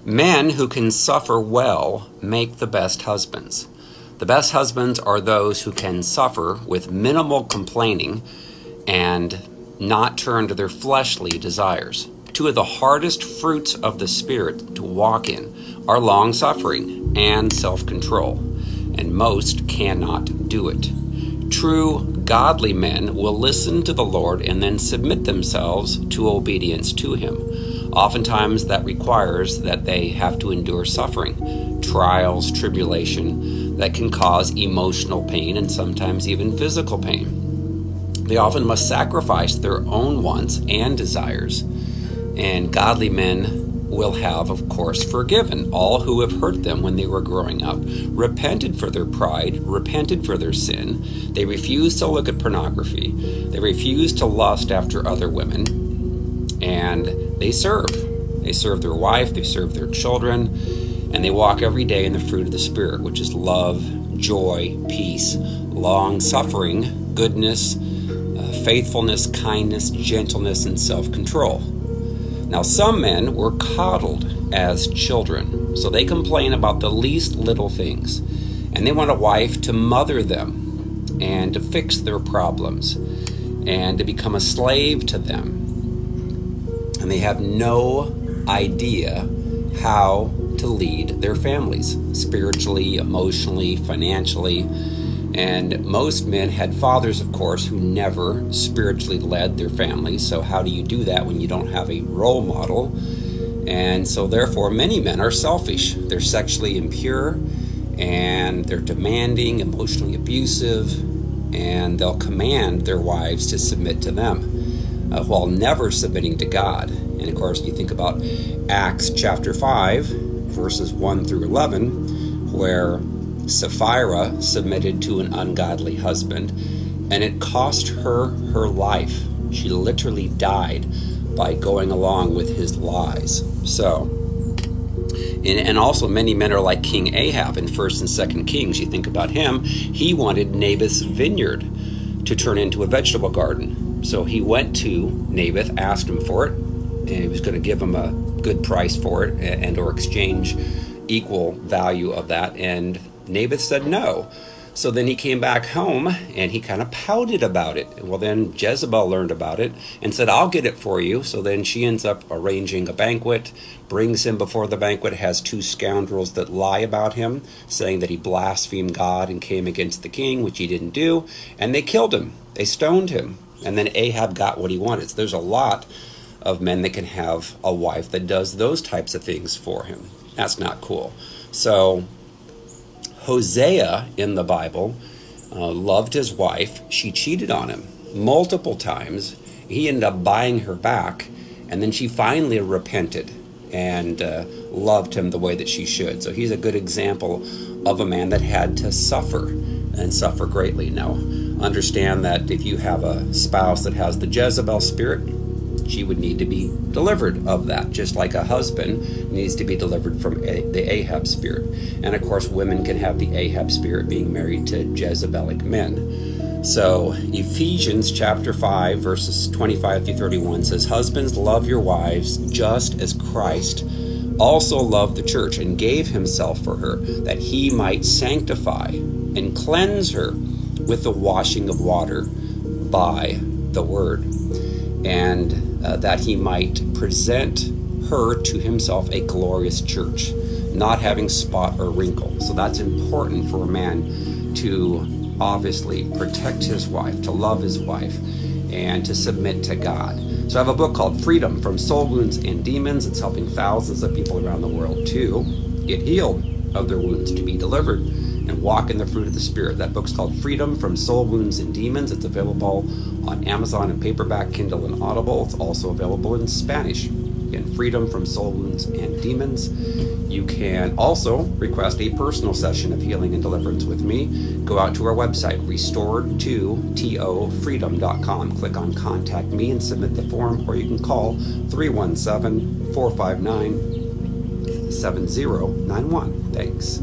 Men who can suffer well make the best husbands. The best husbands are those who can suffer with minimal complaining and not turn to their fleshly desires. Two of the hardest fruits of the Spirit to walk in are long-suffering and self-control, and most cannot do it. True godly men will listen to the Lord and then submit themselves to obedience to Him. Oftentimes that requires that they have to endure suffering, trials, tribulation that can cause emotional pain and sometimes even physical pain. They often must sacrifice their own wants and desires. And godly men will have, of course, forgiven all who have hurt them when they were growing up, repented for their pride, repented for their sin. They refuse to look at pornography. They refuse to lust after other women. And they serve. They serve their wife, they serve their children, and they walk every day in the fruit of the Spirit, which is love, joy, peace, long-suffering, goodness, faithfulness, kindness, gentleness, and self-control. Now, some men were coddled as children, so they complain about the least little things, and they want a wife to mother them and to fix their problems and to become a slave to them. And they have no idea how to lead their families, spiritually, emotionally, financially. And most men had fathers, of course, who never spiritually led their families. So how do you do that when you don't have a role model? And so therefore, many men are selfish. They're sexually impure, and they're demanding, emotionally abusive, and they'll command their wives to submit to them while never submitting to God. And of course, you think about Acts chapter 5, verses 1 through 11, where Sapphira submitted to an ungodly husband, and it cost her her life. She literally died by going along with his lies. So, and also many men are like King Ahab in 1st and 2nd Kings. You think about him, he wanted Naboth's vineyard to turn into a vegetable garden. So he went to Naboth, asked him for it, and he was going to give him a good price for it and or exchange equal value of that. And Naboth said no. So then he came back home and he kind of pouted about it. Well, then Jezebel learned about it and said, I'll get it for you. So then she ends up arranging a banquet, brings him before the banquet, has two scoundrels that lie about him, saying that he blasphemed God and came against the king, which he didn't do. And they killed him. They stoned him. And then Ahab got what he wanted. So there's a lot of men that can have a wife that does those types of things for him. That's not cool. So Hosea in the Bible loved his wife. She cheated on him multiple times. He ended up buying her back, and then she finally repented and loved him the way that she should. So he's a good example of a man that had to suffer and suffer greatly. Now, understand that if you have a spouse that has the Jezebel spirit, she would need to be delivered of that, just like a husband needs to be delivered from the Ahab spirit. And of course, women can have the Ahab spirit being married to Jezebelic men. So Ephesians chapter 5, verses 25 through 31 says, Husbands, love your wives just as Christ also loved the church and gave himself for her, that he might sanctify and cleanse her with the washing of water by the word, and that he might present her to himself a glorious church, not having spot or wrinkle. So that's important for a man to obviously protect his wife, to love his wife, and to submit to God. So I have a book called Freedom from Soul Wounds and Demons. It's helping thousands of people around the world to get healed of their wounds, to be delivered and walk in the fruit of the Spirit. That book's called Freedom from Soul Wounds and Demons. It's available on Amazon in paperback, Kindle, and Audible. It's also available in Spanish. Again, Freedom from Soul Wounds and Demons. You can also request a personal session of healing and deliverance with me. Go out to our website, restored2tofreedom.com. Click on Contact Me and submit the form, or you can call 317-459-7091. Thanks.